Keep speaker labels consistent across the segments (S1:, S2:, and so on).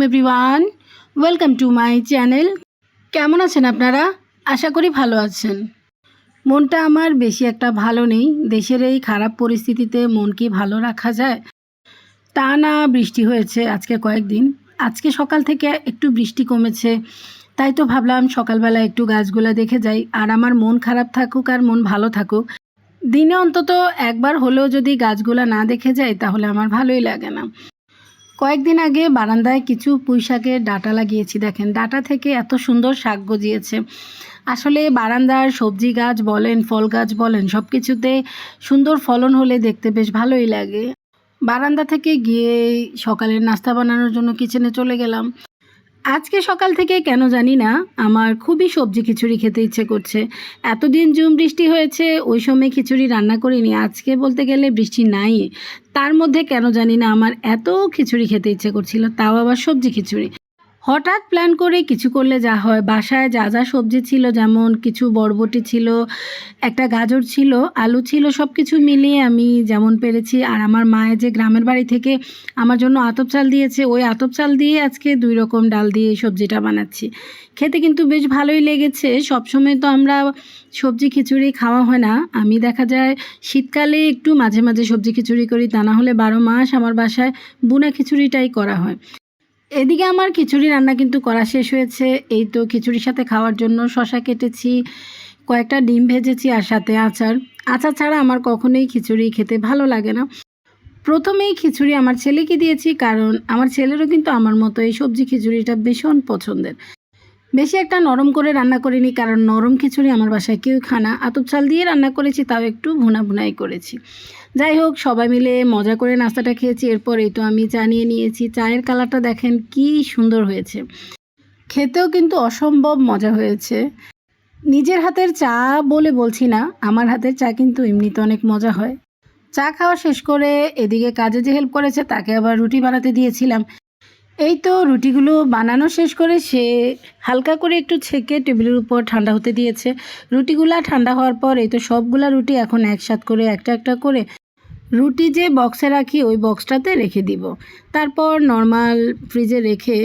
S1: Everyone, welcome to my channel. কেমন আছেন আপনারা? আশা করি ভালো আছেন। মনটা আমার বেশি একটা ভালো নেই। দেশের এই খারাপ পরিস্থিতিতে মন কি ভালো রাখা যায়? টানা বৃষ্টি হয়েছে আজকে কয়েকদিন। আজকে সকাল থেকে একটু বৃষ্টি কমেছে, তাই তো ভাবলাম সকালবেলা একটু গাছগুলা দেখে যাই। আর আমার মন খারাপ থাকুক আর মন ভালো থাকুক, দিনে অন্তত একবার হলেও যদি গাছগুলা না দেখে যাই তাহলে আমার ভালোই লাগে না। কয়েকদিন আগে বারান্দায় কিছু পুঁই শাকের ডাঁটা লাগিয়েছি। দেখেন, ডাঁটা থেকে এত সুন্দর শাক গজিয়েছে। আসলে বারান্দার সবজি গাছ বলেন, ফল গাছ বলেন, সব কিছুতে সুন্দর ফলন হলে দেখতে বেশ ভালোই লাগে। বারান্দা থেকে গিয়ে সকালের নাস্তা বানানোর জন্য কিচেনে চলে গেলাম। আজকে সকাল থেকে কেন জানি না আমার খুবই সবজি খিচুড়ি খেতে ইচ্ছে করছে। এতদিন ঝুম বৃষ্টি হয়েছে, ওই সময় খিচুড়ি রান্না করিনি। আজকে বলতে গেলে বৃষ্টি নাই, তার মধ্যে কেন জানি না আমার এত খিচুড়ি খেতে ইচ্ছে করছিল, তাও আবার সবজি খিচুড়ি। হঠাৎ প্ল্যান করে কিছু করলে যা হয়। বাসায় যা যা সবজি ছিল, যেমন কিছু বরবটি ছিল, একটা গাজর ছিল, আলু ছিল, সব কিছু মিলিয়ে আমি যেমন পেরেছি। আর আমার মায়ের যে গ্রামের বাড়ি থেকে আমার জন্য আতপ চাল দিয়েছে, ওই আতপ চাল দিয়ে আজকে 2 রকম ডাল দিয়ে সবজিটা বানাচ্ছি। খেতে কিন্তু বেশ ভালোই লেগেছে। সবসময় তো আমরা সবজি খিচুড়ি খাওয়া হয় না। আমি দেখা যায় শীতকালে একটু মাঝে মাঝে সবজি খিচুড়ি করি, তা না হলে 12 মাস আমার বাসায় বুনা খিচুড়িটাই করা হয়। এদিকে আমার খিচুড়ি রান্না কিন্তু করা শেষ হয়েছে। এই তো খিচুড়ির সাথে খাওয়ার জন্য শসা কেটেছি, কয়েকটা ডিম ভেজেছি, আর সাথে আচার। আচার ছাড়া আমার কখনোই খিচুড়ি খেতে ভালো লাগে না। প্রথমেই খিচুড়ি আমার ছেলেকে দিয়েছি, কারণ আমার ছেলেরও কিন্তু আমার মতো এই সবজি খিচুড়িটা ভীষণ পছন্দের। বেশি একটা নরম করে রান্না করিনি, কারণ নরম খিচুড়ি আমার বাসায় কেউ খায় না। আতপ চাল দিয়ে রান্না করেছি, তাও একটু ভুনা ভুনাই করেছি। যাই হোক, সবাই মিলে মজা করে নাস্তাটা খেয়েছি। এরপরেই তো আমি চা নিয়ে নিয়েছি। চায়ের কালারটা দেখেন কি সুন্দর হয়েছে, খেতেও কিন্তু অসম্ভব মজা হয়েছে। নিজের হাতের চা বলে বলছি না, আমার হাতের চা কিন্তু এমনিতে অনেক মজা হয়। চা খাওয়া শেষ করে এদিকে কাজে যে হেল্প করেছে তাকে আবার রুটি বানাতে দিয়েছিলাম। এই তো রুটিগুলো বানানো শেষ করে সে হালকা করে একটু ছেঁকে টেবিলের উপর ঠান্ডা হতে দিয়েছে। রুটিগুলা ঠান্ডা হওয়ার পর এই তো সবগুলা রুটি এখন একসাথ করে একটা একটা করে রুটি যে বক্সে রাখি ওই বক্সটাতে রেখে দিব। তারপর নর্মাল ফ্রিজে রেখে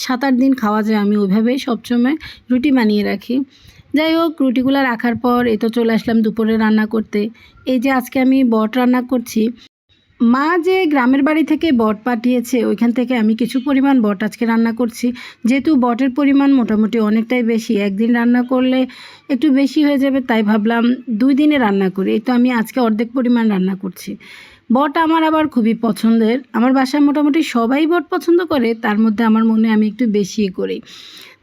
S1: 7-8 দিন খাওয়া যায়। আমি ওইভাবেই সবসময় রুটি বানিয়ে রাখি। যাই হোক, রুটিগুলো রাখার পর এই তো চলে আসলাম দুপুরে রান্না করতে। এই যে আজকে আমি বট রান্না করছি। মা যে গ্রামের বাড়ি থেকে বট পাঠিয়েছে, ওইখান থেকে আমি কিছু পরিমাণ বট আজকে রান্না করছি। যেহেতু বটের পরিমাণ মোটামুটি অনেকটাই বেশি, একদিন রান্না করলে একটু বেশি হয়ে যাবে, তাই ভাবলাম 2 দিনে রান্না করি। এই তো আমি আজকে অর্ধেক পরিমাণ রান্না করছি। বট আমার আবার খুবই পছন্দের। আমার বাসায় মোটামুটি সবাই বট পছন্দ করে, তার মধ্যে আমার মনে আমি একটু বেশি করি।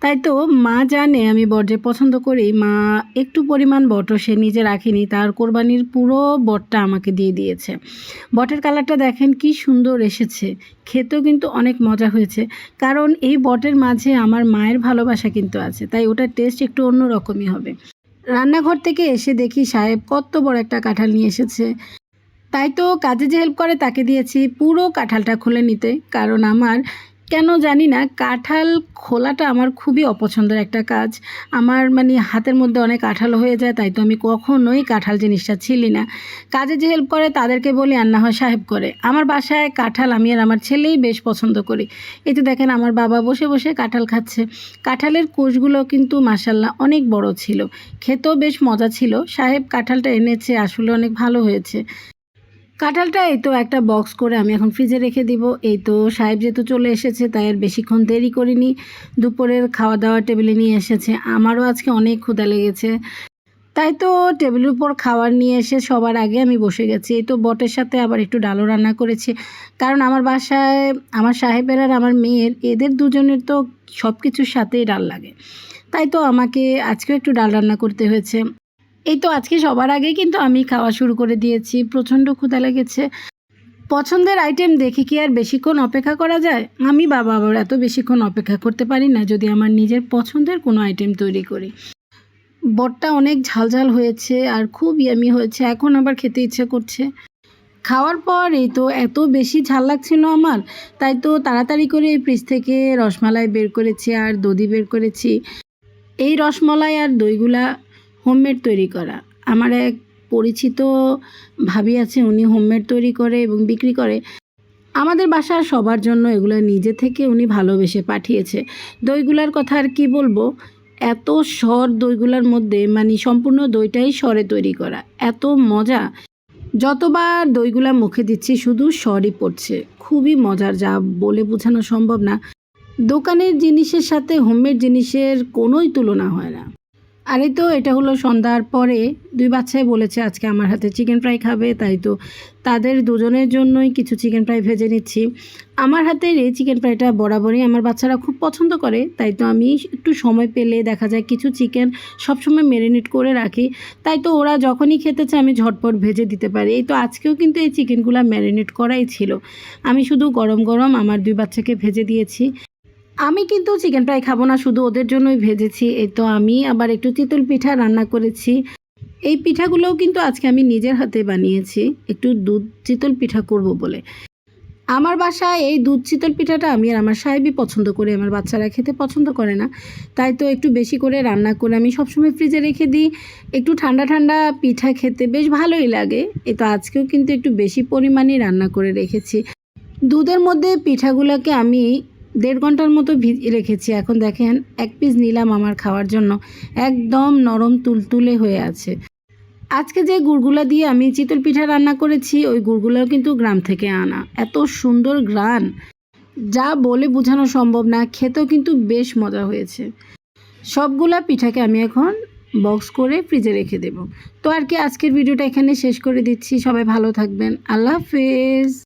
S1: তাই তো মা জানে আমি বট যে পছন্দ করি। মা একটু পরিমাণ বটও সে নিজে রাখেনি, তার কোরবানির পুরো বটটা আমাকে দিয়ে দিয়েছে। বটের কালারটা দেখেন কি সুন্দর এসেছে, খেতেও কিন্তু অনেক মজা হয়েছে। কারণ এই বটের মাঝে আমার মায়ের ভালোবাসা কিন্তু আছে, তাই ওটার টেস্ট একটু অন্য রকমই হবে। রান্নাঘর থেকে এসে দেখি সাহেব কত বড় একটা কাঁঠাল নিয়ে এসেছে। তাই তো কাজে যে হেল্প করে তাকে দিয়েছি পুরো কাঁঠালটা খুলে নিতে, কারণ আমার কেন জানি না কাঁঠাল খোলাটা আমার খুবই অপছন্দের একটা কাজ। আমার মানে হাতের মধ্যে অনেক কাঁঠাল হয়ে যায়, তাই তো আমি কখনোই কাঁঠাল জিনিসটা ছিলি না। কাজে যে হেল্প করে তাদেরকে বলি, আর না হয় সাহেব করে। আমার বাসায় কাঁঠাল আমি আর আমার ছেলেই বেশ পছন্দ করি। এই তো দেখেন আমার বাবা বসে বসে কাঁঠাল খাচ্ছে। কাঁঠালের কোষগুলো কিন্তু মাশাল্লাহ অনেক বড় ছিল, খেতেও বেশ মজা ছিল। সাহেব কাঁঠালটা এনেছে, আসলে অনেক ভালো হয়েছে। কাঁঠালটা এই তো একটা বক্স করে আমি এখন ফ্রিজে রেখে দিব। এই তো সাহেব যেহেতু চলে এসেছে, তাই আর বেশিক্ষণ দেরি করিনি। দুপুরের খাওয়া দাওয়া টেবিলে নিয়ে এসেছে। আমারও আজকে অনেক ক্ষুধা লেগেছে, তাই তো টেবিলের উপর খাবার নিয়ে এসে সবার আগে আমি বসে গেছি। এই তো বটের সাথে আবার একটু ডালও রান্না করেছি, কারণ আমার বাসায় আমার সাহেবের আর আমার মেয়ের এদের দুজনের তো সব কিছুর সাথেই ডাল লাগে। তাই তো আমাকে আজকেও একটু ডাল রান্না করতে হয়েছে। এই তো আজকে সবার আগেই কিন্তু আমি খাওয়া শুরু করে দিয়েছি, প্রচণ্ড ক্ষুধা লেগেছে। পছন্দের আইটেম দেখে কি আর বেশিক্ষণ অপেক্ষা করা যায়? আমি বাবা আবার এত বেশিক্ষণ অপেক্ষা করতে পারি না যদি আমার নিজের পছন্দের কোনো আইটেম তৈরি করি। বটটা অনেক ঝালঝাল হয়েছে আর খুব ইয়ামি হয়েছে, এখন আবার খেতে ইচ্ছে করছে। খাওয়ার পর এই তো এত বেশি ঝাল লাগছিল আমার, তাই তো তাড়াতাড়ি করে এই ফ্রিজ থেকে রসমালাই বের করেছি আর দধি বের করেছি। এই রসমলাই আর দইগুলা হোমমেড তৈরি করা। আমার এক পরিচিত ভাবি আছে, উনি হোমমেড তৈরি করে এবং বিক্রি করে। আমাদের বাসার সবার জন্য এগুলো নিজে থেকে উনি ভালোবেসে পাঠিয়েছে। দইগুলার কথা আর কি বলবো, এত সর দইগুলার মধ্যে, মানে সম্পূর্ণ দইটাই সরে তৈরি করা, এত মজা। যতবার দইগুলা মুখে দিচ্ছি শুধু সরই পড়ছে, খুবই মজার, যা বলে বোঝানো সম্ভব না। দোকানের জিনিসের সাথে হোমমেড জিনিসের কোনোই তুলনা হয় না। আর এই তো এটা হলো সন্ধ্যার পরে, দুই বাচ্চাই বলেছে আজকে আমার হাতে চিকেন ফ্রাই খাবে, তাই তো তাদের দুজনের জন্যই কিছু চিকেন ফ্রাই ভেজে নিচ্ছি। আমার হাতের এই চিকেন ফ্রাইটা বরাবরই আমার বাচ্চারা খুব পছন্দ করে, তাই তো আমি একটু সময় পেলে দেখা যায় কিছু চিকেন সবসময় ম্যারিনেট করে রাখি, তাই তো ওরা যখনই খেতে চায় আমি ঝটপট ভেজে দিতে পারি। এই তো আজকেও কিন্তু এই চিকেনগুলো ম্যারিনেট করাই ছিল, আমি শুধু গরম গরম আমার দুই বাচ্চাকে ভেজে দিয়েছি। আমি কিন্তু চিকেন ফ্রাই খাবো না, শুধু ওদের জন্যই ভেজেছি। এই তো আমি আবার একটু চিতল পিঠা রান্না করেছি। এই পিঠাগুলোও কিন্তু আজকে আমি নিজের হাতে বানিয়েছি, একটু দুধ চিতল পিঠা করব বলে। আমার বাসায় এই দুধ চিতল পিঠাটা আমি আর আমার সাহেবই পছন্দ করি, আমার বাচ্চারা খেতে পছন্দ করে না, তাই তো একটু বেশি করে রান্না করে আমি সবসময় ফ্রিজে রেখে দিই। একটু ঠান্ডা ঠান্ডা পিঠা খেতে বেশ ভালোই লাগে। এই তো আজকেও কিন্তু একটু বেশি পরিমাণে রান্না করে রেখেছি। দুধের মধ্যে পিঠাগুলোকে আমি 1.5 ঘন্টার মতো রেখেছি। এখন দেখেন এক পিস নিলাম আমার খাওয়ার জন্য, একদম নরম তুলতুলে হয়ে আছে। আজকে যে গুড়গুলা দিয়ে আমি চিতল পিঠা রান্না করেছি, ওই গুড়গুলোও কিন্তু গ্রাম থেকে আনা, এত সুন্দর ঘ্রাণ, যা বলে বোঝানো সম্ভব না। খেতেও কিন্তু বেশ মজা হয়েছে। সবগুলা পিঠাকে আমি এখন বক্স করে ফ্রিজে রেখে দেব। তো আর কি, আজকের ভিডিওটা এখানে শেষ করে দিচ্ছি। সবাই ভালো থাকবেন, আল্লাহ হাফেজ।